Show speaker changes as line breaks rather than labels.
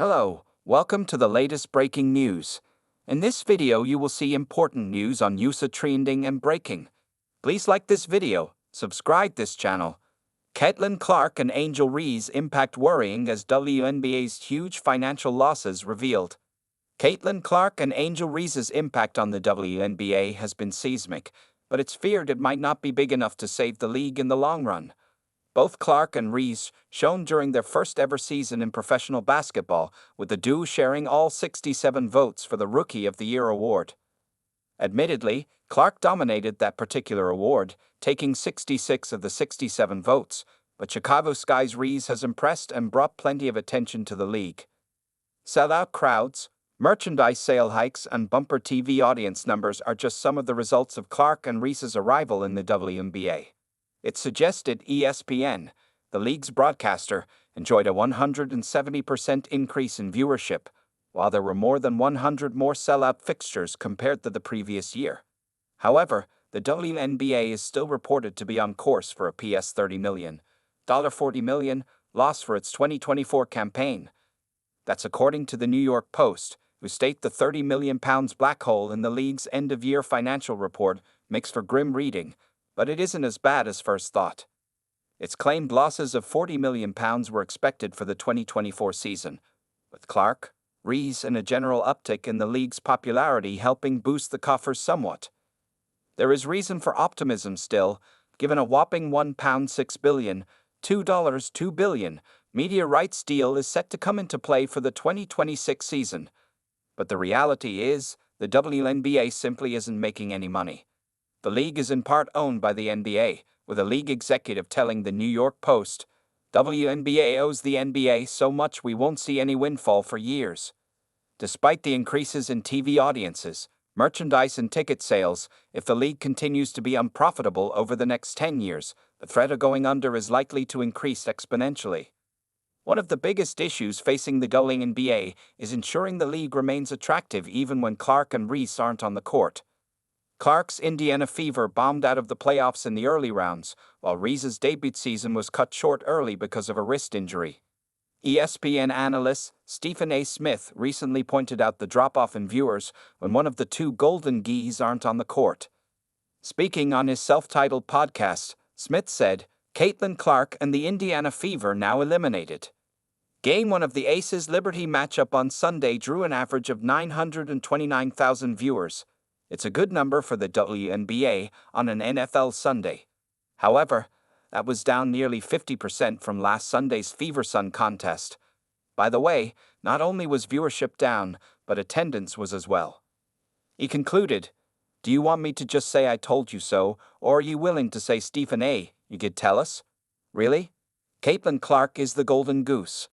Hello, welcome to the latest breaking news. In this video you will see important news on USA trending and breaking. Please like this video, subscribe this channel. Clark and Angel Reese impact worrying as WNBA's huge financial losses revealed. Clark and Angel Reese's impact on the WNBA has been seismic, but it's feared it might not be big enough to save the league in the long run. Both Clark and Reese shone during their first ever season in professional basketball, with the duo sharing all 67 votes for the Rookie of the Year award. Admittedly, Clark dominated that particular award, taking 66 of the 67 votes, but Chicago Sky's Reese has impressed and brought plenty of attention to the league. Sellout crowds, merchandise sale hikes, and bumper TV audience numbers are just some of the results of Clark and Reese's arrival in the WNBA. It suggested ESPN, the league's broadcaster, enjoyed a 170% increase in viewership, while there were more than 100 more sellout fixtures compared to the previous year. However, the WNBA is still reported to be on course for a $30 million, $40 million loss for its 2024 campaign. That's according to the New York Post, who state the £30 million black hole in the league's end-of-year financial report makes for grim reading, but it isn't as bad as first thought. Its claimed losses of £40 million were expected for the 2024 season, with Clark, Reese, and a general uptick in the league's popularity helping boost the coffers somewhat. There is reason for optimism still, given a whopping £1.6 billion, $2 billion media rights deal is set to come into play for the 2026 season. But the reality is, the WNBA simply isn't making any money. The league is in part owned by the NBA, with a league executive telling the New York Post, "WNBA owes the NBA so much we won't see any windfall for years." Despite the increases in TV audiences, merchandise and ticket sales, if the league continues to be unprofitable over the next 10 years, the threat of going under is likely to increase exponentially. One of the biggest issues facing the WNBA is ensuring the league remains attractive even when Clark and Reese aren't on the court. Clark's Indiana Fever bombed out of the playoffs in the early rounds, while Reese's debut season was cut short early because of a wrist injury. ESPN analyst Stephen A. Smith recently pointed out the drop-off in viewers when one of the two Golden Geese aren't on the court. Speaking on his self-titled podcast, Smith said, Clark and the Indiana Fever now eliminated. Game 1 of the Aces-Liberty matchup on Sunday drew an average of 929,000 viewers. It's a good number for the WNBA on an NFL Sunday. However, that was down nearly 50% from last Sunday's Fever Sun contest. By the way, not only was viewership down, but attendance was as well. He concluded, "Do you want me to just say I told you so, or are you willing to say, Stephen A., you could tell us? Really? Clark is the golden goose."